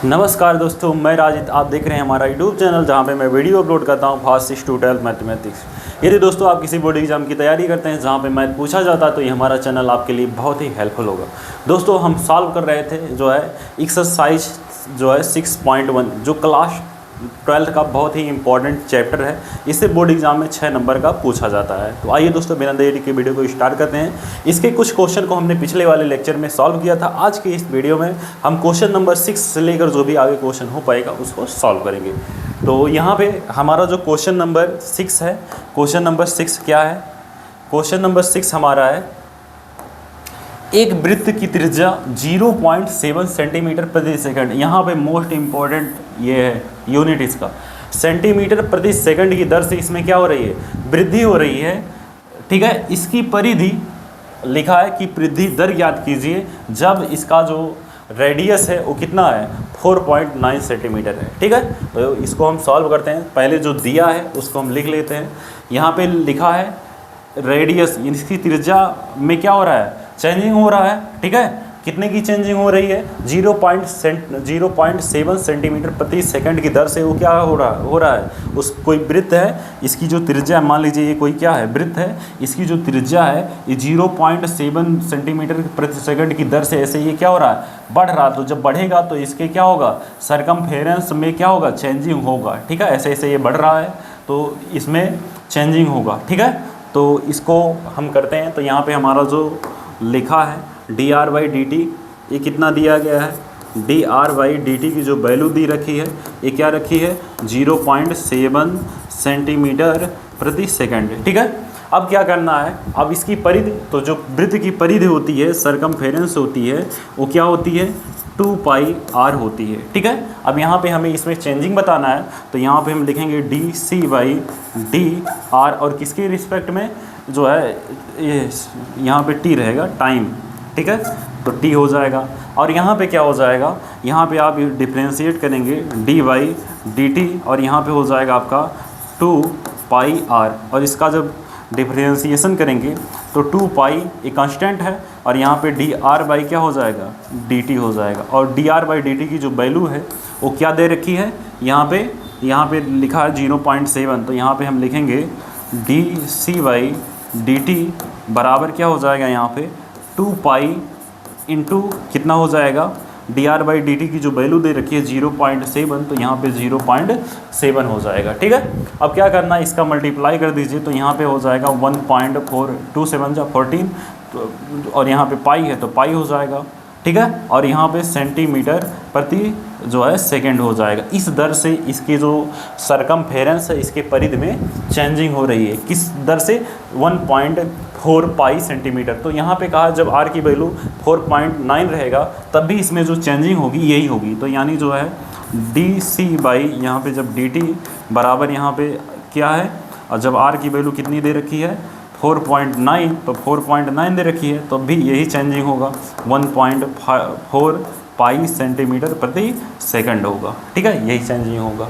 नमस्कार दोस्तों, मैं राजित। आप देख रहे हैं हमारा यूट्यूब चैनल जहां पे मैं वीडियो अपलोड करता हूं फास्ट 6 to 12 मैथमेटिक्स। यदि दोस्तों आप किसी बोर्ड एग्जाम की तैयारी करते हैं जहां पे मैथ पूछा जाता है तो ये हमारा चैनल आपके लिए बहुत ही हेल्पफुल होगा। दोस्तों हम सॉल्व कर रहे थे जो है एक्सरसाइज 6.1 जो क्लास 12 का बहुत ही इंपॉर्टेंट चैप्टर है। इससे बोर्ड एग्जाम में 6 नंबर का पूछा जाता है। तो आइए दोस्तों बिना देरी के वीडियो को स्टार्ट करते हैं। इसके कुछ क्वेश्चन को हमने पिछले वाले लेक्चर में सॉल्व किया था। आज के इस वीडियो में हम क्वेश्चन नंबर 6 से लेकर जो भी आगे क्वेश्चन हो पाएगा उसको सॉल्व करेंगे। तो यहाँ पे हमारा जो क्वेश्चन नंबर 6 है, क्वेश्चन नंबर 6 क्या है? क्वेश्चन नंबर 6 हमारा है, एक वृत्त की त्रिज्या 0.7 सेंटीमीटर प्रति सेकंड। यहाँ पे मोस्ट इम्पॉर्टेंट ये है यूनिट इसका, सेंटीमीटर प्रति सेकंड की दर से इसमें क्या हो रही है? वृद्धि हो रही है। ठीक है, इसकी परिधि लिखा है कि वृद्धि दर ज्ञात कीजिए जब इसका जो रेडियस है वो कितना है? 4.9 सेंटीमीटर है। ठीक है, तो इसको हम सॉल्व करते हैं। पहले जो दिया है उसको हम लिख लेते हैं। यहाँ पे लिखा है रेडियस, इसकी त्रिज्या में क्या हो रहा है? चेंजिंग हो रहा है। ठीक है, कितने की चेंजिंग हो रही है? 0.7 सेंटीमीटर प्रति सेकंड की दर से वो क्या हो रहा है? उस कोई वृत्त है, इसकी जो त्रिज्या, मान लीजिए ये कोई क्या है? वृत्त है, इसकी जो त्रिज्या है ये 0.7 सेंटीमीटर प्रति सेकंड की दर से ऐसे ये क्या हो रहा है? बढ़ रहा। तो जब बढ़ेगा तो इसके क्या होगा? सरकमफेरेंस में क्या होगा? चेंजिंग होगा। ठीक है, ऐसे ऐसे ये बढ़ रहा है तो इसमें चेंजिंग होगा। ठीक है, तो इसको हम करते हैं। तो यहाँ पे हमारा जो लिखा है dr/dt, ये कितना दिया गया है? dr/dt की जो वैल्यू दी रखी है ये क्या रखी है? 0.7 सेंटीमीटर प्रति सेकंड। ठीक है, अब क्या करना है? अब इसकी परिधि, तो जो वृत्त की परिधि होती है, सरकमफेरेंस होती है, वो क्या होती है? 2πr होती है। ठीक है, अब यहाँ पे हमें इसमें चेंजिंग बताना है तो यहाँ पे हम लिखेंगे dc/dr और किसके रिस्पेक्ट में जो है ये यहाँ पे t रहेगा, टाइम। ठीक है, तो t हो जाएगा। और यहाँ पे क्या हो जाएगा? यहाँ पे आप डिफ्रेंशिएट करेंगे dy/dt और यहाँ पे हो जाएगा आपका 2πr और इसका जब डिफ्रेंशिएशन करेंगे तो 2π एक कांस्टेंट है और यहाँ पे dr/ क्या हो जाएगा? dt हो जाएगा। और dr/dt की जो वैल्यू है वो क्या दे रखी है? यहाँ पे लिखा है 0.7, तो यहाँ पे हम लिखेंगे dc/dt बराबर क्या हो जाएगा? यहाँ पे 2π इंटू कितना हो जाएगा? dr/dt की जो वैल्यू दे रखी है 0.7, तो यहाँ पे 0.7 हो जाएगा। ठीक है, अब क्या करना है? इसका मल्टीप्लाई कर दीजिए तो यहाँ पे हो जाएगा 1.427 तो और यहाँ पे पाई है तो पाई हो जाएगा। ठीक है, और यहाँ पे सेंटीमीटर प्रति जो है सेकंड हो जाएगा। इस दर से इसकी जो सरकमफेरेंस है, इसके परिधि में चेंजिंग हो रही है। किस दर से? 1.4π सेंटीमीटर। तो यहाँ पे कहा जब r की वैल्यू 4.9 रहेगा तब भी इसमें जो चेंजिंग होगी यही होगी। तो यानी जो है dc/ यहाँ पे जब dt बराबर यहाँ पे क्या है? और जब r की वैल्यू कितनी दे रखी है? 4.9, तो 4.9 दे रखी है तो भी यही चेंजिंग होगा, 1.4π सेंटीमीटर प्रति सेकंड होगा। ठीक है, यही चेंजिंग होगा।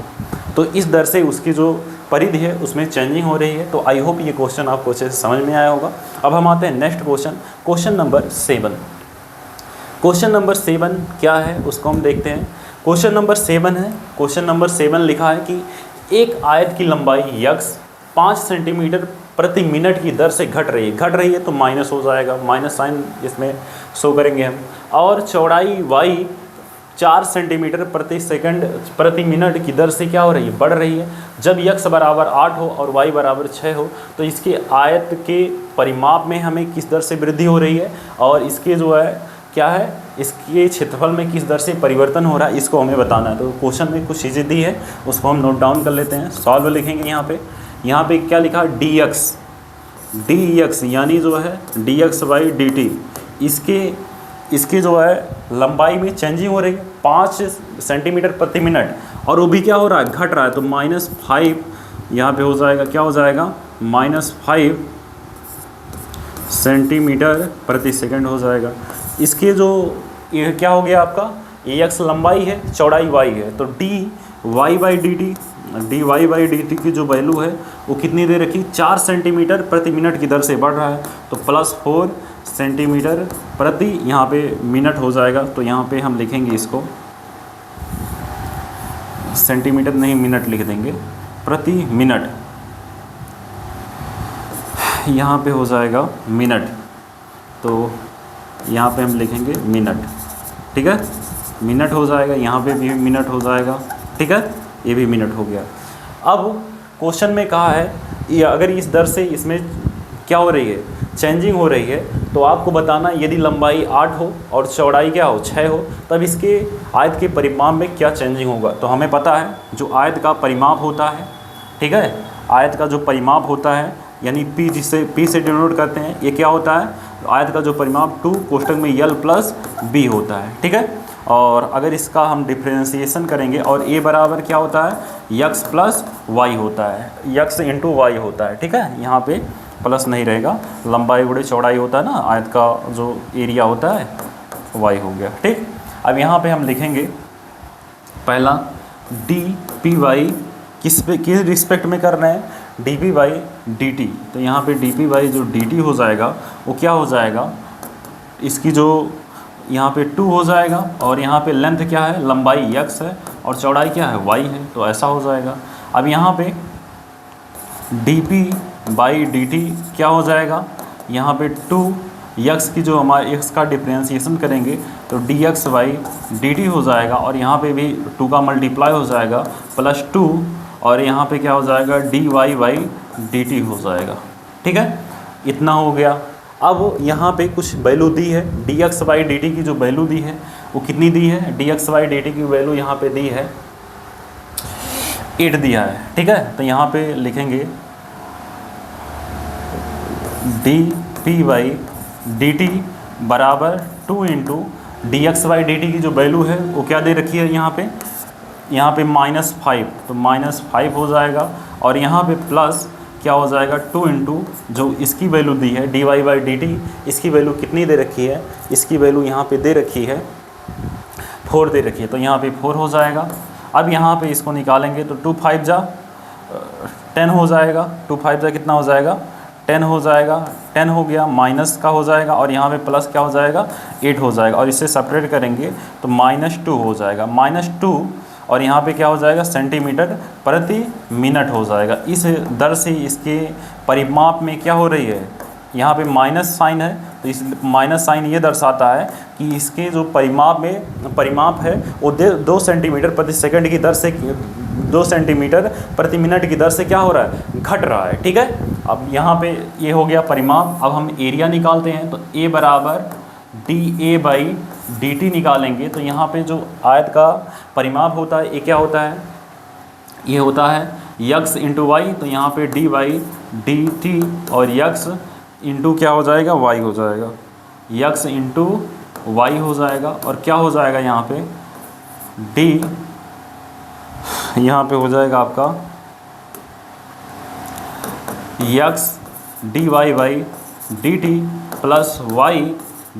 तो इस दर से उसकी जो परिधि है उसमें चेंजिंग हो रही है। तो आई होप ये क्वेश्चन आपको अच्छे से समझ में आया होगा। अब हम आते हैं next question, question number 7। Question number 7 क्या है उसको हम देखते हैं। क्वेश्चन नंबर 7 है, क्वेश्चन नंबर 7 लिखा है कि एक आयत की लंबाई x 5 सेंटीमीटर प्रति मिनट की दर से घट रही है तो माइनस हो जाएगा, माइनस साइन इसमें शो करेंगे हम। और चौड़ाई y 4 सेंटीमीटर प्रति सेकंड प्रति मिनट की दर से क्या हो रही है? बढ़ रही है। जब x बराबर 8 हो और y बराबर 6 हो तो इसके आयत के परिमाप में हमें किस दर से वृद्धि हो रही है और इसके जो है क्या है? इसके क्षेत्रफल में किस दर से परिवर्तन हो रहा है, इसको हमें बताना है। तो क्वेश्चन में कुछ चीज़ें दी है उसको हम नोट डाउन कर लेते हैं। सॉल्व लिखेंगे यहाँ पे क्या लिखा? dx यानी जो है dx/dt, इसके जो है लंबाई में चेंजिंग हो रही है 5 सेंटीमीटर प्रति मिनट और वो भी क्या हो रहा है? घट रहा है। तो -5 यहाँ पे हो जाएगा, क्या हो जाएगा? -5 सेंटीमीटर प्रति सेकंड हो जाएगा। इसके जो ये क्या हो गया आपका? x लंबाई है, चौड़ाई y है, तो dy/dt की जो वैल्यू है वो कितनी दे रखी? 4 सेंटीमीटर प्रति मिनट की दर से बढ़ रहा है तो +4 सेंटीमीटर प्रति यहाँ पे मिनट हो जाएगा। तो यहाँ पे हम लिखेंगे इसको सेंटीमीटर नहीं, मिनट लिख देंगे, प्रति मिनट, यहाँ पे हो जाएगा मिनट, तो यहाँ पे हम लिखेंगे मिनट, ठीक है, मिनट हो जाएगा, यहाँ पे भी मिनट हो जाएगा, ठीक है, ये भी मिनट हो गया। अब क्वेश्चन में कहा है ये अगर इस दर से इसमें क्या हो रही है, चेंजिंग हो रही है, तो आपको बताना यदि लंबाई 8 हो और चौड़ाई क्या हो 6 हो, तब इसके आयत के परिमाप में क्या चेंजिंग होगा। तो हमें पता है जो आयत का परिमाप होता है, ठीक है, आयत का जो परिमाप होता है यानी P, जिसे P से डिनोट करते हैं, ये क्या होता है, आयत का जो परिमाप 2 कोष्ठक में L प्लस B होता है, ठीक है। और अगर इसका हम डिफ्रेंसिएशन करेंगे और A बराबर क्या होता है, x प्लस वाई होता है, x इंटू वाई होता है, ठीक है, यहाँ पे प्लस नहीं रहेगा, लंबाई गुणे चौड़ाई होता है ना, आयत का जो एरिया होता है y हो गया, ठीक। अब यहाँ पे हम लिखेंगे पहला dpy, किस रिस्पेक्ट में कर रहे हैं, dpy dt, तो यहाँ पे dpy जो dt हो जाएगा वो क्या हो जाएगा, इसकी जो यहाँ पे 2 हो जाएगा और यहाँ पे लेंथ क्या है, लंबाई x है और चौड़ाई क्या है, y है, तो ऐसा हो जाएगा। अब यहाँ पे dp बाई dt क्या हो जाएगा, यहाँ पे 2x की जो हमारे x का डिफ्रेंसिएशन करेंगे तो dx बाई dt हो जाएगा और यहाँ पे भी 2 का मल्टीप्लाई हो जाएगा प्लस 2 और यहाँ पे क्या हो जाएगा dy बाई dt हो जाएगा, ठीक है, इतना हो गया। अब यहाँ पे कुछ वैल्यू दी है, dx बाई dt की जो वैल्यू दी है वो कितनी दी है, dx बाई dt की वैल्यू यहाँ पे दी है 8 दिया है, ठीक है, तो यहाँ पे लिखेंगे dp बाई dt बराबर 2 इंटू dx बाई dt की जो वैल्यू है वो क्या दे रखी है यहाँ पे -5, तो -5 हो जाएगा और यहाँ पे प्लस क्या हो जाएगा 2 इंटू जो इसकी वैल्यू दी है dy बाई dt, इसकी वैल्यू कितनी दे रखी है, इसकी वैल्यू यहाँ पे दे रखी है 4 दे रखी है, तो यहाँ पे 4 हो जाएगा। अब यहाँ पे इसको निकालेंगे तो 2 5 जा 10 हो जाएगा, 2 5 जा कितना हो जाएगा 10 हो जाएगा, 10 हो गया, माइनस का हो जाएगा और यहाँ पे प्लस क्या हो जाएगा 8 हो जाएगा और इससे सेपरेट करेंगे तो -2 हो जाएगा, -2 और यहाँ पे क्या हो जाएगा सेंटीमीटर प्रति मिनट हो जाएगा। इस दर से इसके परिमाप में क्या हो रही है, यहाँ पे माइनस साइन है, तो इस माइनस साइन ये दर्शाता है कि इसके जो परिमाप है वो 2 सेंटीमीटर प्रति सेकंड की दर से 2 सेंटीमीटर प्रति मिनट की दर से क्या हो रहा है, घट रहा है, ठीक है। अब यहाँ पे ये हो गया परिमाप। अब हम एरिया निकालते हैं तो A बराबर dA बाई dt निकालेंगे, तो यहाँ पे जो आयत का परिमाप होता है ये क्या होता है, ये होता है x इंटू वाई, तो यहाँ पे d बाई dt और x इंटू क्या हो जाएगा y हो जाएगा, x इंटू वाई हो जाएगा और क्या हो जाएगा यहाँ पे d, यहाँ पे हो जाएगा आपका x dy by dt plus y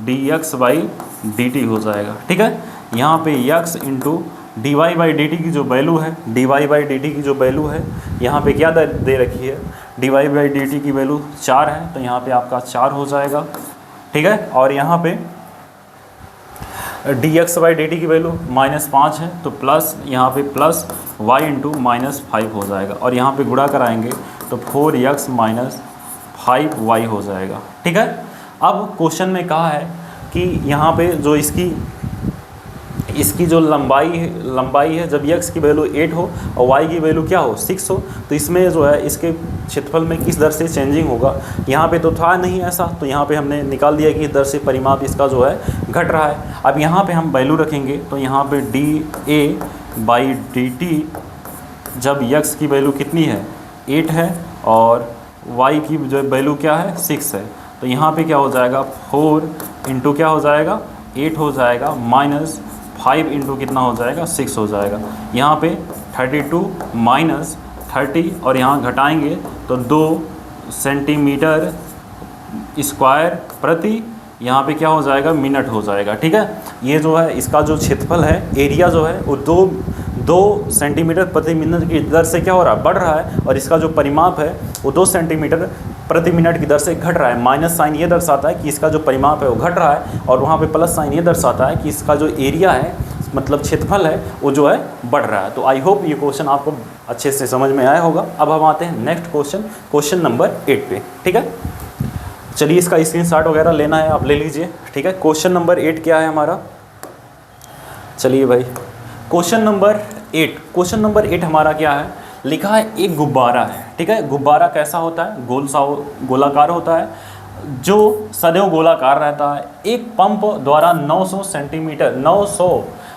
dx by dt हो जाएगा, ठीक है। यहाँ पे x into dy by dt की जो वैल्यू है, dy बाई dt की जो वैल्यू है यहाँ पे क्या दे रखी है, dy बाई dt की वैल्यू 4 है, तो यहाँ पे आपका 4 हो जाएगा, ठीक है। और यहाँ पे dx बाई dt की वैल्यू -5 है, तो प्लस यहाँ पे प्लस y इंटू -5 हो जाएगा और यहाँ पे गुणा कराएंगे तो 4x - 5y हो जाएगा, ठीक है। अब क्वेश्चन में कहा है कि यहाँ पे जो इसकी जो लंबाई है जब x की वैल्यू 8 हो और y की वैल्यू क्या हो 6 हो, तो इसमें जो है इसके क्षेत्रफल में किस दर से चेंजिंग होगा। यहाँ पे तो था नहीं ऐसा, तो यहाँ पे हमने निकाल दिया कि इस दर से परिमाप इसका जो है घट रहा है। अब यहाँ पे हम वैल्यू रखेंगे तो यहाँ पे dA बाई dt जब x की वैल्यू कितनी है 8 है और y की जो वैल्यू क्या है 6 है, तो यहाँ पे क्या हो जाएगा 4 इंटू क्या हो जाएगा 8 हो जाएगा -5 इंटू कितना हो जाएगा 6 हो जाएगा। यहाँ पे 32 माइनस 30 और यहाँ घटाएंगे तो 2 सेंटीमीटर स्क्वायर प्रति यहाँ पे क्या हो जाएगा मिनट हो जाएगा, ठीक है। ये जो है इसका जो क्षेत्रफल है, एरिया जो है वो 2 सेंटीमीटर प्रति मिनट की दर से क्या हो रहा है बढ़ रहा है और इसका जो परिमाप है वो 2 सेंटीमीटर प्रति मिनट की दर से घट रहा है। माइनस साइन ये दर्शाता है कि इसका जो परिमाप है वो घट रहा है और वहाँ पे प्लस साइन ये दर्शाता है कि इसका जो एरिया है मतलब क्षेत्रफल है वो जो है बढ़ रहा है। तो आई होप ये क्वेश्चन आपको अच्छे से समझ में आया होगा। अब हम आते हैं नेक्स्ट क्वेश्चन, क्वेश्चन नंबर 8 पे। ठीक है, चलिए इसका स्क्रीनशॉट वगैरह लेना है आप ले लीजिए। ठीक है, क्वेश्चन नंबर 8 क्या है हमारा, चलिए भाई क्वेश्चन नंबर 8 हमारा क्या है, लिखा है एक गुब्बारा है। ठीक है, गुब्बारा कैसा होता है, गोलाकार होता है, जो सदैव गोलाकार रहता है। एक पंप द्वारा 900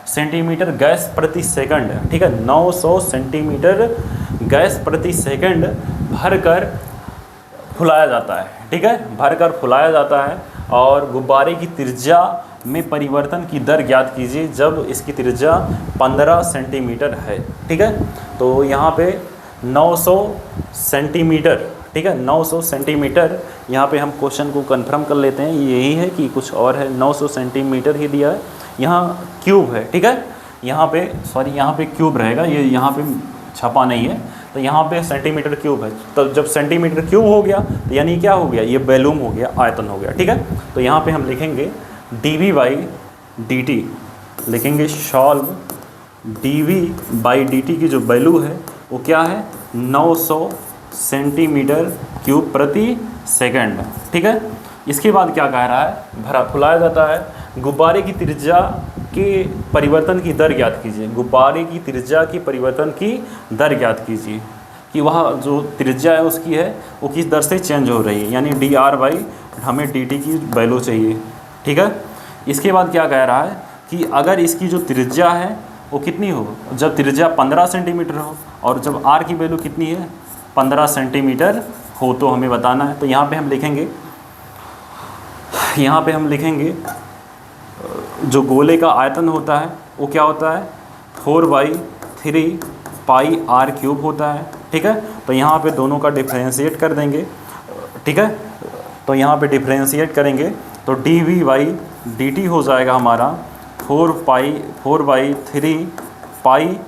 सेंटीमीटर गैस प्रति सेकंड, ठीक है, 900 सेंटीमीटर गैस प्रति सेकंड भरकर फुलाया जाता है। ठीक है, भरकर फुलाया जाता है। और गुब्बारे की त्रिज्या में परिवर्तन की दर ज्ञात कीजिए जब इसकी त्रिज्या 15 सेंटीमीटर है। ठीक है, तो यहाँ पे 900 सेंटीमीटर, ठीक है, 900 सेंटीमीटर, यहाँ पे हम क्वेश्चन को कंफर्म कर लेते हैं, यही है कि कुछ और है, 900 सेंटीमीटर ही दिया है, यहाँ क्यूब है। ठीक है, यहाँ पे सॉरी यहाँ पे क्यूब रहेगा, ये यहाँ पे छपा नहीं है, तो यहाँ पे सेंटीमीटर क्यूब है। तो जब सेंटीमीटर क्यूब हो गया तो यानी क्या हो गया, ये वॉल्यूम हो गया, आयतन हो गया। ठीक है, तो यहाँ पे हम लिखेंगे dV/dt, लिखेंगे सॉल्व dV/dt की जो वैल्यू है वो क्या है, 900 सेंटीमीटर क्यूब प्रति सेकंड। ठीक है, इसके बाद क्या कह रहा है, फुलाया जाता है, गुब्बारे की त्रिज्या के परिवर्तन की दर ज्ञात कीजिए। गुब्बारे की त्रिज्या की परिवर्तन की दर ज्ञात कीजिए कि वह जो त्रिज्या है उसकी है वो किस दर से चेंज हो रही है, यानी dr/, हमें dt की वैल्यू चाहिए। ठीक है, इसके बाद क्या कह रहा है कि अगर इसकी जो त्रिज्या है वो कितनी हो, जब त्रिज्या 15 सेंटीमीटर हो और जब r की वैल्यू कितनी है 15 सेंटीमीटर हो, तो हमें बताना है। तो यहाँ पे हम लिखेंगे जो गोले का आयतन होता है वो क्या होता है, 4/3 पाई r³ होता है। ठीक है, तो यहाँ पे दोनों का डिफ्रेंशिएट कर देंगे। ठीक है, तो यहाँ पे डिफ्रेंशिएट करेंगे तो dV/dt हो जाएगा हमारा 4/3 पाई,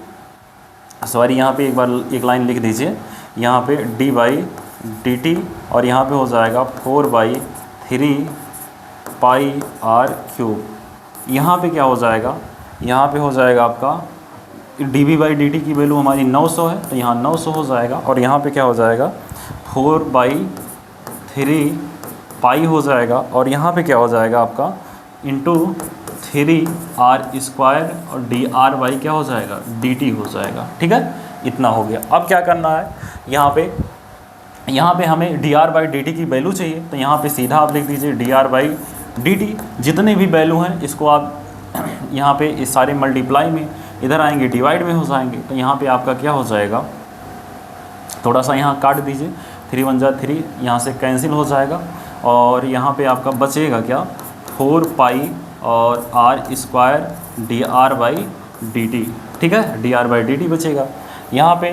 सॉरी यहाँ पे एक बार एक लाइन लिख दीजिए, यहाँ पे dV/dt और यहाँ पे हो जाएगा 4/3 पाई r³। यहाँ पे क्या हो जाएगा, यहाँ पे हो जाएगा आपका dV/dt की वैल्यू हमारी 900 है, तो यहाँ 900 हो जाएगा, और यहाँ पे क्या हो जाएगा 4/3 पाई हो जाएगा, और यहाँ पे क्या हो जाएगा आपका इंटू 3r² और dr/, क्या हो जाएगा dt हो जाएगा। ठीक है, इतना हो गया। अब क्या करना है, यहाँ पे हमें dr/dt की वैल्यू चाहिए, तो यहाँ पे सीधा आप लिख दीजिए dr/dt, जितने भी वैल्यू हैं इसको आप यहाँ पे इस सारे मल्टीप्लाई में इधर आएंगे, डिवाइड में हो जाएंगे, तो यहाँ पे आपका क्या हो जाएगा, थोड़ा सा यहाँ काट दीजिए, 3 × 1 = 3, यहाँ से कैंसिल हो जाएगा, और यहाँ पे आपका बचेगा क्या 4 पाई और r² dr/dt। ठीक है, dr/dt बचेगा। यहाँ पे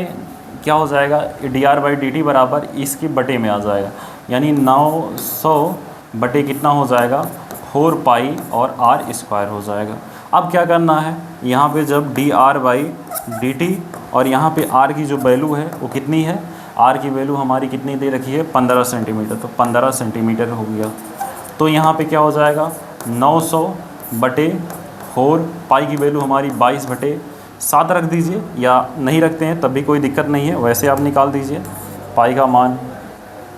क्या हो जाएगा, dr/dt बराबर इसके बटे में आ जाएगा, यानी 900 बटे कितना हो जाएगा 4 पाई और r² हो जाएगा। अब क्या करना है, यहाँ पे जब dr/dt और यहाँ पे r की जो वैल्यू है वो कितनी है, r की वैल्यू हमारी कितनी दे रखी है 15 सेंटीमीटर, तो 15 सेंटीमीटर हो गया। तो यहाँ पे क्या हो जाएगा 900 बटे 4 पाई की वैल्यू हमारी 22/7 रख दीजिए, या नहीं रखते हैं तब भी कोई दिक्कत नहीं है, वैसे आप निकाल दीजिए पाई का मान।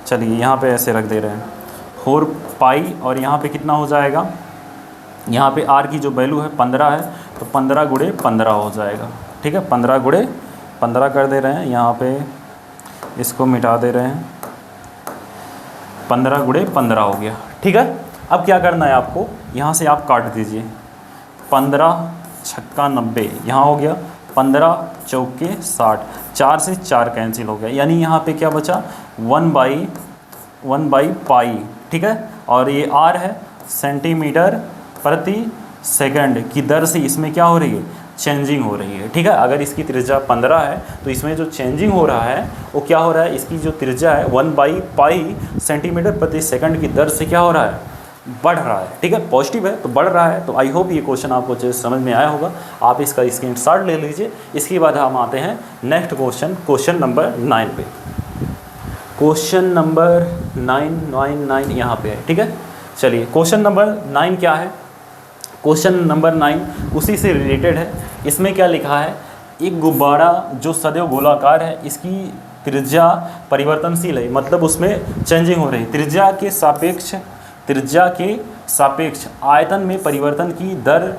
चलिए यहाँ पे ऐसे रख दे रहे हैं 4 पाई, और यहाँ पे कितना हो जाएगा, यहाँ पे r की जो वैल्यू है 15 है, तो 15 × 15 हो जाएगा। ठीक है, 15 × 15 कर दे रहे हैं, यहाँ पे इसको मिटा दे रहे हैं, 15 × 15 हो गया। ठीक है, अब क्या करना है आपको, यहाँ से आप काट दीजिए, 15 छक्का 90, यहाँ हो गया 15 चौके 60, 4 से 4 कैंसिल हो गया, यानी यहाँ पे क्या बचा 1/पाई। ठीक है, और ये r है सेंटीमीटर प्रति सेकंड की दर से इसमें क्या हो रही है, चेंजिंग हो रही है। ठीक है, अगर इसकी त्रिज्या 15 है तो इसमें जो चेंजिंग हो रहा है वो क्या हो रहा है, इसकी जो त्रिज्या है 1/पाई सेंटीमीटर प्रति सेकंड की दर से क्या हो रहा है, बढ़ रहा है। ठीक है, पॉजिटिव है तो बढ़ रहा है। तो आई होप ये क्वेश्चन आपको अच्छे से समझ में आया होगा, आप इसका स्क्रीनशॉट ले लीजिए। इसके बाद हम आते हैं नेक्स्ट क्वेश्चन नंबर 9 पे। क्वेश्चन नंबर 9 यहाँ पे है। ठीक है, चलिए क्वेश्चन नंबर 9 क्या है, क्वेश्चन नंबर 9 उसी से रिलेटेड है। इसमें क्या लिखा है, एक गुब्बारा जो सदैव गोलाकार है, इसकी त्रिज्या परिवर्तनशील है, मतलब उसमें चेंजिंग हो रही है। त्रिज्या के सापेक्ष आयतन में परिवर्तन की दर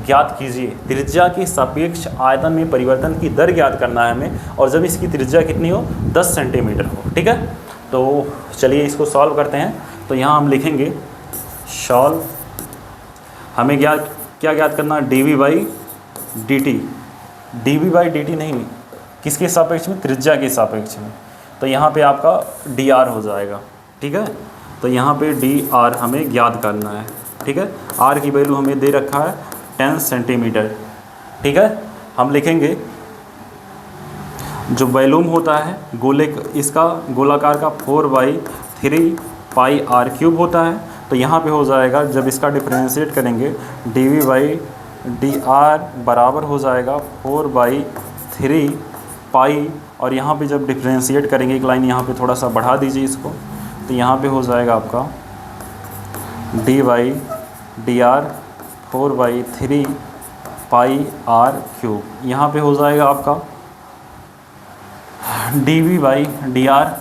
ज्ञात कीजिए। त्रिज्या के सापेक्ष आयतन में परिवर्तन की दर ज्ञात करना है हमें, और जब इसकी त्रिज्या कितनी हो, 10 सेंटीमीटर हो। ठीक है, तो चलिए इसको सॉल्व करते हैं। तो यहाँ हम लिखेंगे सॉल्व, हमें क्या ज्ञात करना है, D V by D T नहीं, किसके सापेक्ष में, त्रिज्या के सापेक्ष में। तो यहाँ पे आपका डी आर हो जाएगा। ठीक है, तो यहाँ पे डी आर हमें ज्ञात करना है। ठीक है, आर की वैल्यू हमें दे रखा है 10 सेंटीमीटर। ठीक है, हम लिखेंगे जो वॉल्यूम होता है इसका गोलाकार का 4/3 पाई आर क्यूब होता है। तो यहाँ पे हो जाएगा, जब इसका डिफ्रेंशिएट करेंगे, D V by D R बराबर हो जाएगा 4/3 पाई, और यहाँ पे जब डिफ्रेंशिएट करेंगे, एक लाइन यहाँ पे थोड़ा सा बढ़ा दीजिए इसको, तो यहाँ पे हो जाएगा आपका D by D R 4/3 pi R cube. यहाँ पे हो जाएगा आपका D V by D R,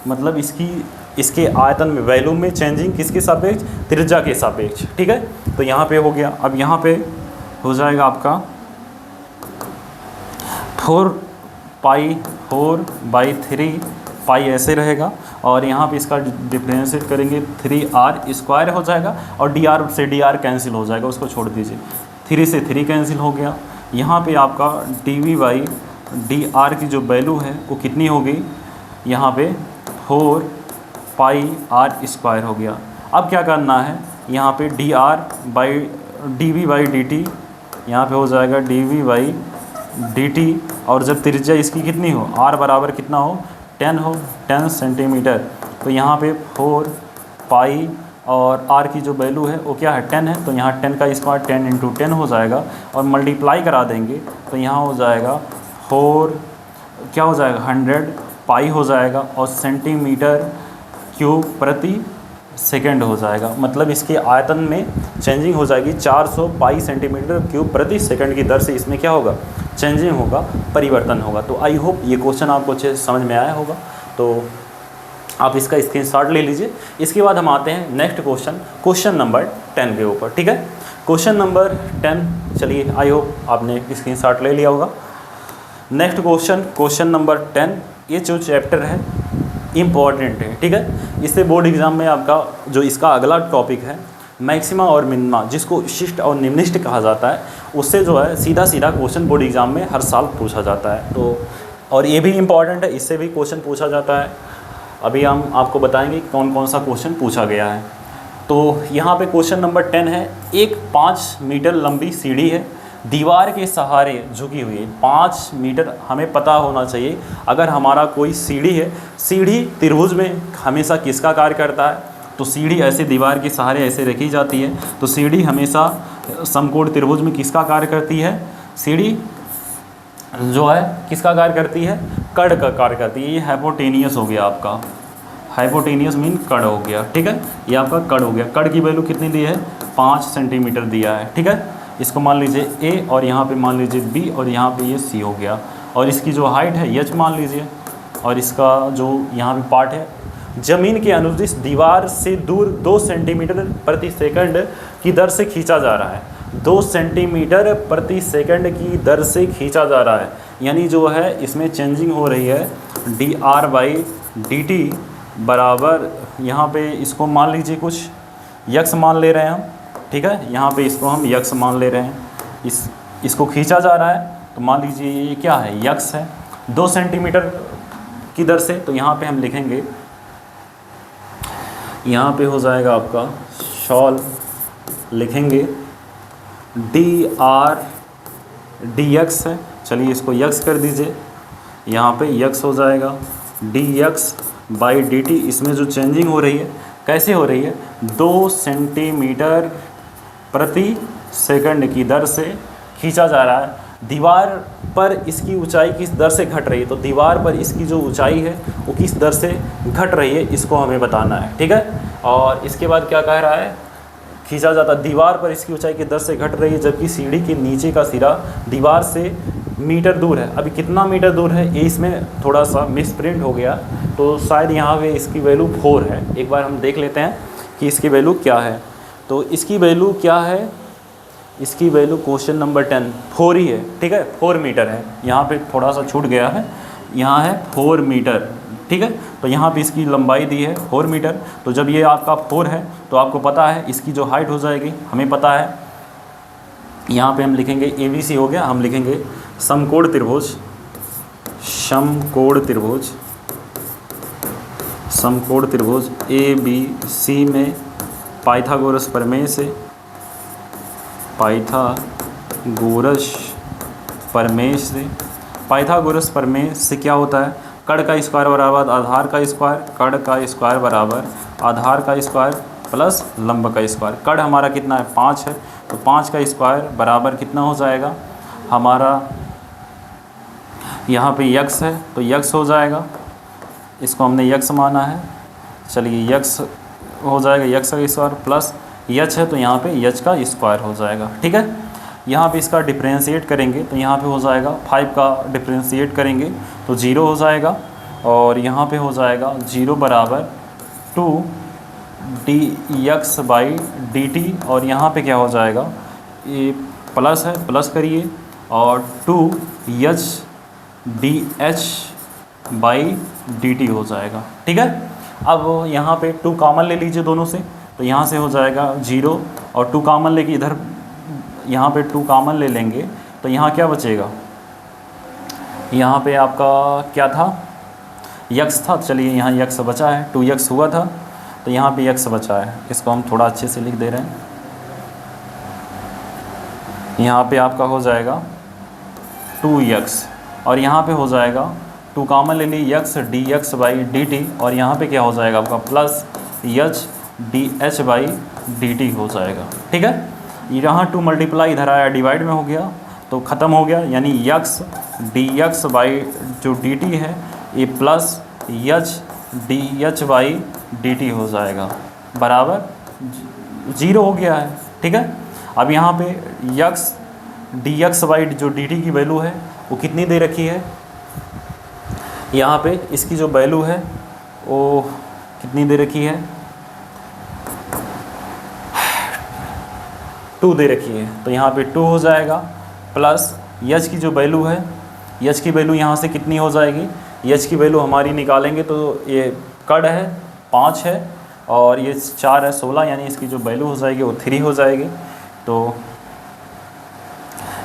मतलब इसके आयतन में वॉल्यूम में चेंजिंग किसके सापेक्ष, त्रिज्या के सापेक्ष। ठीक है, तो यहाँ पे हो गया। अब यहाँ पे हो जाएगा आपका 4/3 पाई ऐसे रहेगा, और यहाँ पे इसका डिफ्रेंशिएट करेंगे 3r² हो जाएगा, और dr से dr कैंसिल हो जाएगा, उसको छोड़ दीजिए। 3 से 3 कैंसिल हो गया। यहाँ पे आपका dv बाई dr की जो वैल्यू है वो कितनी हो गई, यहाँ पे 4πr² हो गया। अब क्या करना है, यहाँ पे dv बाई dt, यहाँ पे हो जाएगा dv बाई dt, और जब त्रिज्या इसकी कितनी हो, r बराबर कितना हो, 10 सेंटीमीटर। तो यहाँ पे 4 पाई और r की जो वैल्यू है वो क्या है, 10 है। तो यहाँ 10 का स्क्वायर 10 × 10 हो जाएगा, और मल्टीप्लाई करा देंगे तो यहाँ हो जाएगा 4 क्या हो जाएगा 100 पाई हो जाएगा, और सेंटीमीटर क्यूब प्रति सेकंड हो जाएगा। मतलब इसके आयतन में चेंजिंग हो जाएगी 400 पाई सेंटीमीटर क्यूब प्रति सेकंड की दर से इसमें क्या होगा, चेंजिंग होगा, परिवर्तन होगा। तो आई होप ये क्वेश्चन आपको अच्छे से समझ में आया होगा, तो आप इसका स्क्रीनशॉट ले लीजिए। इसके बाद हम आते हैं नेक्स्ट क्वेश्चन नंबर 10 के ऊपर। ठीक है, क्वेश्चन नंबर 10, चलिए आई होप आपने स्क्रीनशॉट ले लिया होगा। नेक्स्ट क्वेश्चन नंबर 10, ये जो चैप्टर है इम्पॉर्टेंट है। ठीक है, इससे बोर्ड एग्जाम में आपका जो इसका अगला टॉपिक है मैक्सिमा और मिनिमा, जिसको शिष्ट और निम्निष्ट कहा जाता है, उससे जो है सीधा क्वेश्चन बोर्ड एग्जाम में हर साल पूछा जाता है। तो और ये भी इम्पॉर्टेंट है, इससे भी क्वेश्चन पूछा जाता है। अभी हम आपको बताएंगे कौन कौन सा क्वेश्चन पूछा गया है। तो यहाँ पे क्वेश्चन नंबर 10 है, एक 5 मीटर लंबी सीढ़ी है, दीवार के सहारे झुकी हुई है। 5 मीटर हमें पता होना चाहिए, अगर हमारा कोई सीढ़ी है, सीढ़ी त्रिभुज में हमेशा किसका कार्य करता है, तो सीढ़ी ऐसे दीवार के सहारे ऐसे रखी जाती है, तो सीढ़ी हमेशा समकोण त्रिभुज में किसका कार्य करती है, सीढ़ी जो है किसका कार्य करती है, कड़ का कार्य करती है। ये हाइपोटेनियस हो गया आपका, हाइपोटेनियस मीन कड़ हो गया। ठीक है, ये आपका कड़ हो गया। कड़ की वैल्यू कितनी दी है, 5 सेंटीमीटर दिया है। ठीक है, इसको मान लीजिए A, और यहाँ पे मान लीजिए B, और यहाँ पे ये C हो गया, और इसकी जो हाइट है h मान लीजिए, और इसका जो यहाँ पे पार्ट है, ज़मीन के अनुदिश दीवार से दूर 2 सेंटीमीटर प्रति सेकंड की दर से खींचा जा रहा है। 2 सेंटीमीटर प्रति सेकंड की दर से खींचा जा रहा है, यानी जो है इसमें चेंजिंग हो रही है dr बाई dt बराबर, यहाँ पे इसको मान लीजिए कुछ यक्स मान ले रहे हैं हम। ठीक है, यहाँ पे इसको हम यक्स मान ले रहे हैं, इसको खींचा जा रहा है, तो मान लीजिए ये क्या है, यक्स है 2 सेंटीमीटर की दर से। तो यहाँ पे हम लिखेंगे, यहाँ पे हो जाएगा आपका सॉल्व, लिखेंगे dr dx है, चलिए इसको यक्स कर दीजिए, यहाँ पे यक्स हो जाएगा dx बाई dt। इसमें जो चेंजिंग हो रही है कैसे हो रही है, 2 सेंटीमीटर प्रति सेकंड की दर से खींचा जा रहा है। दीवार पर इसकी ऊंचाई किस दर से घट रही है, तो दीवार पर इसकी जो ऊंचाई है वो किस दर से घट रही है, इसको हमें बताना है। ठीक है, और इसके बाद क्या कह रहा है, खींचा जाता है। दीवार पर इसकी ऊंचाई की दर से घट रही है, जबकि सीढ़ी के नीचे का सिरा दीवार से मीटर दूर है। अभी कितना मीटर दूर है ये इसमें थोड़ा सा मिसप्रिंट हो गया, तो शायद यहाँ पे इसकी वैल्यू 4 है। एक बार हम देख लेते हैं कि इसकी वैल्यू क्या है। तो इसकी वैल्यू क्या है, इसकी वैल्यू क्वेश्चन नंबर 10 4 ही है, ठीक है, 4 मीटर है। यहाँ पे थोड़ा सा छूट गया है, यहाँ है 4 मीटर, ठीक है। तो यहाँ पे इसकी लंबाई दी है 4 मीटर। तो जब ये आपका 4 है तो आपको पता है इसकी जो हाइट हो जाएगी, हमें पता है, यहाँ पे हम लिखेंगे ABC हो गया, हम लिखेंगे समकोण त्रिभुज, समकोण त्रिभुज, समकोण त्रिभुज ABC में पाइथागोरस प्रमेय से, पाइथागोरस प्रमेय से, पाइथागोरस प्रमेय से क्या होता है, कड़ का स्क्वायर बराबर आधार का स्क्वायर, कड़ का स्क्वायर बराबर आधार का स्क्वायर प्लस लंब का स्क्वायर। कड़ हमारा कितना है 5 है, तो 5 का स्क्वायर बराबर कितना हो जाएगा हमारा, यहाँ पे यक्स है तो यक्स हो जाएगा, इसको हमने यक्स माना है, चलिए यक्स हो जाएगा, यक्स का स्क्वायर प्लस यच है तो यहाँ पे यच का स्क्वायर हो जाएगा, ठीक है। यहाँ पे इसका डिफ्रेंशिएट करेंगे तो यहाँ पे हो जाएगा 5 का डिफ्रेंशिएट करेंगे तो 0 हो जाएगा, और यहाँ पे हो जाएगा 0 बराबर 2 dx/dt, और यहाँ पे क्या हो जाएगा, ये प्लस है, प्लस करिए, और 2h dh/dt हो जाएगा, ठीक है। अब यहाँ पे 2 कॉमन ले लीजिए दोनों से, तो यहाँ से हो जाएगा 0 और 2 कॉमन लेके इधर यहाँ पे 2 कॉमन ले लेंगे तो यहाँ क्या बचेगा, यहाँ पे आपका क्या था, यक्स था, चलिए यहाँ यक्स बचा है, 2x हुआ था तो यहाँ पे यक्स बचा है, इसको हम थोड़ा अच्छे से लिख दे रहे हैं। यहाँ पे आपका हो जाएगा 2x और यहाँ पे हो जाएगा 2 कॉमन ले ली यक्स dx/dt, और यहाँ पे क्या हो जाएगा आपका प्लस h dh/dt हो जाएगा, ठीक है। यहाँ 2 मल्टीप्लाई इधर आया डिवाइड में हो गया तो ख़त्म हो गया, यानी यक्स dx/जो dt है ये प्लस h dh/dt हो जाएगा, बराबर 0 हो गया है, ठीक है। अब यहाँ पे यक्स dx/जो dt की वैल्यू है वो कितनी दे रखी है, यहाँ पे इसकी जो वैल्यू है वो कितनी दे रखी है, 2 दे रखी है, तो यहाँ पे 2 हो जाएगा प्लस यच की जो वैल्यू है, यच की वैल्यू यहाँ से कितनी हो जाएगी, यच की वैल्यू हमारी निकालेंगे तो ये कड़ है 5 है और ये 4 है 16, यानी इसकी जो वैल्यू हो जाएगी वो 3 हो जाएगी। तो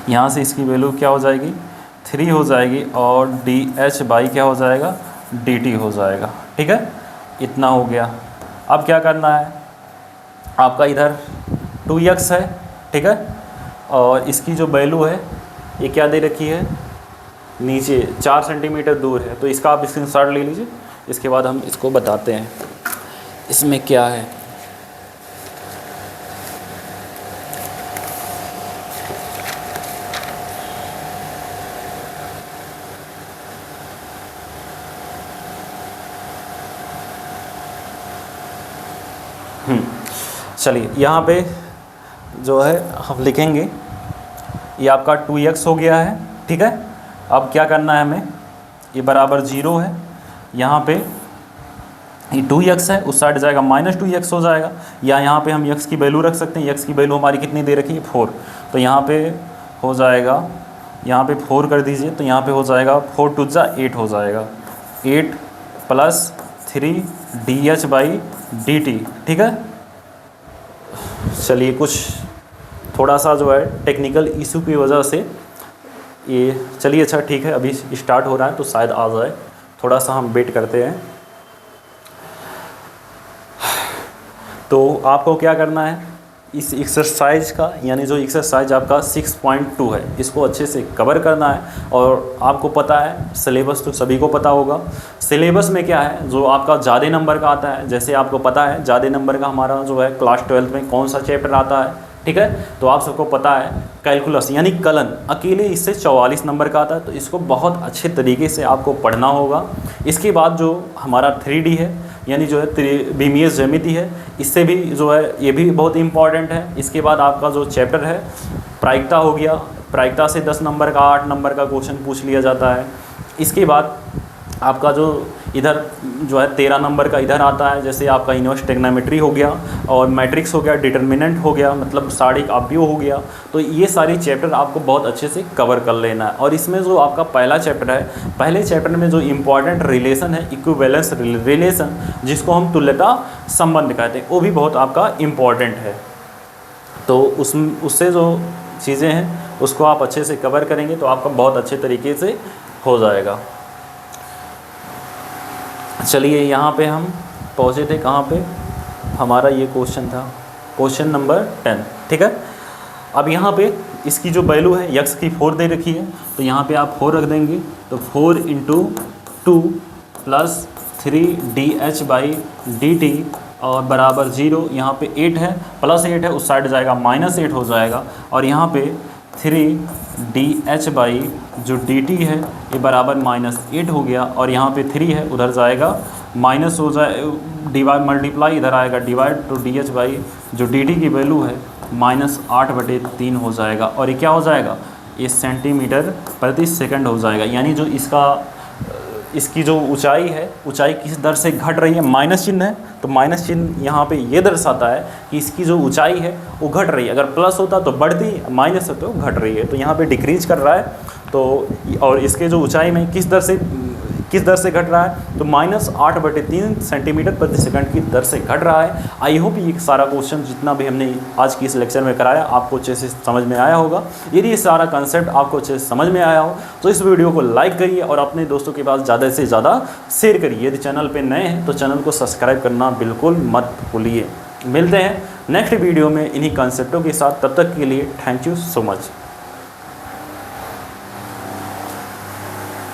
यहाँ से इसकी वैल्यू क्या हो जाएगी 3 हो जाएगी, और dh/ क्या हो जाएगा dt हो जाएगा, ठीक है। इतना हो गया। अब क्या करना है, आपका इधर 2x है, ठीक है, और इसकी जो वैल्यू है ये क्या दे रखी है, नीचे 4 सेंटीमीटर दूर है, तो इसका आप स्क्रीनशॉट ले लीजिए, इसके बाद हम इसको बताते हैं इसमें क्या है। चलिए यहाँ पे जो है हम लिखेंगे, ये आपका 2x हो गया है, ठीक है। अब क्या करना है हमें, ये बराबर 0 है, यहाँ पे ये 2x है, उस साइड जाएगा -2x हो जाएगा, या यहाँ पे हम x की वैल्यू रख सकते हैं, x की वैल्यू हमारी कितनी दे रखी है 4, तो यहाँ पे हो जाएगा, यहाँ पे 4 कर दीजिए, तो यहाँ पे हो जाएगा 4 2 8 हो जाएगा, 8 प्लस 3 dh/dt, ठीक है। चलिए कुछ थोड़ा सा जो है टेक्निकल इशू की वजह से ये, चलिए अच्छा ठीक है, अभी स्टार्ट हो रहा है तो शायद आ जाए, थोड़ा सा हम वेट करते हैं। तो आपको क्या करना है, इस एक्सरसाइज का, यानी जो एक्सरसाइज आपका 6.2 है, इसको अच्छे से कवर करना है। और आपको पता है सिलेबस तो सभी को पता होगा, सिलेबस में क्या है जो आपका ज़्यादा नंबर का आता है, जैसे आपको पता है ज़्यादा नंबर का हमारा जो है क्लास 12 में कौन सा चैप्टर आता है, ठीक है। तो आप सबको पता है कैलकुलस यानी कलन, अकेले इससे 44 नंबर का आता है, तो इसको बहुत अच्छे तरीके से आपको पढ़ना होगा। इसके बाद जो हमारा 3D है, यानी जो है त्रिविमीय ज्यामिति है, इससे भी जो है ये भी बहुत इंपॉर्टेंट है। इसके बाद आपका जो चैप्टर है प्रायिकता हो गया, प्रायिकता से 10 नंबर का 8 नंबर का क्वेश्चन पूछ लिया जाता है। इसके बाद आपका जो इधर जो है 13 नंबर का इधर आता है, जैसे आपका इनवर्स ट्रिग्नोमेट्री हो गया और मैट्रिक्स हो गया, डिटर्मिनेंट हो गया, मतलब सारणिक अवयव हो गया। तो ये सारे चैप्टर आपको बहुत अच्छे से कवर कर लेना है। और इसमें जो आपका पहला चैप्टर है, पहले चैप्टर में जो इम्पॉर्टेंट रिलेशन है इक्विवेलेंस रिलेशन, जिसको हम तुल्यता संबंध कहते हैं, वो भी बहुत आपका इम्पॉर्टेंट है। तो उससे जो चीज़ें हैं उसको आप अच्छे से कवर करेंगे तो आपका बहुत अच्छे तरीके से हो जाएगा। चलिए यहाँ पे हम पहुँचे थे कहाँ पे, हमारा ये क्वेश्चन था क्वेश्चन नंबर 10, ठीक है। अब यहाँ पे इसकी जो वैल्यू है यक्स की 4 दे रखी है, तो यहाँ पे आप 4 रख देंगे, तो 4 × 2 + 3dh/dt और बराबर 0। यहाँ पे 8 है, +8 है, उस साइड जाएगा -8 हो जाएगा। और यहाँ पे 3dh/ जो dt है ये बराबर -8 हो गया। और यहाँ पे 3 है, उधर जाएगा माइनस हो जाए, डिवाइड मल्टीप्लाई इधर आएगा डिवाइड, तो dh/ जो dt की वैल्यू है -8/3 हो जाएगा। और ये क्या हो जाएगा, ये सेंटीमीटर प्रति सेकंड हो जाएगा। यानी जो इसकी जो ऊंचाई है, ऊंचाई किस दर से घट रही है, माइनस चिन्ह है तो माइनस चिन्ह यहाँ पे ये दर्शाता है कि इसकी जो ऊंचाई है वो घट रही है। अगर प्लस होता तो बढ़ती, माइनस है तो घट रही है, तो यहाँ पे डिक्रीज कर रहा है। तो और इसके जो ऊंचाई में किस दर से घट रहा है, तो -8/3 सेंटीमीटर प्रति सेकंड की दर से घट रहा है। आई होप ये सारा क्वेश्चन जितना भी हमने आज की इस लेक्चर में कराया आपको अच्छे से समझ में आया होगा। यदि ये सारा कंसेप्ट आपको अच्छे से समझ में आया हो तो इस वीडियो को लाइक करिए और अपने दोस्तों के पास ज़्यादा से ज़्यादा शेयर करिए। यदि चैनल पर नए हैं तो चैनल को सब्सक्राइब करना बिल्कुल मत भूलिए। मिलते हैं नेक्स्ट वीडियो में इन्हीं कंसेप्टों के साथ, तब तक के लिए थैंक यू सो मच।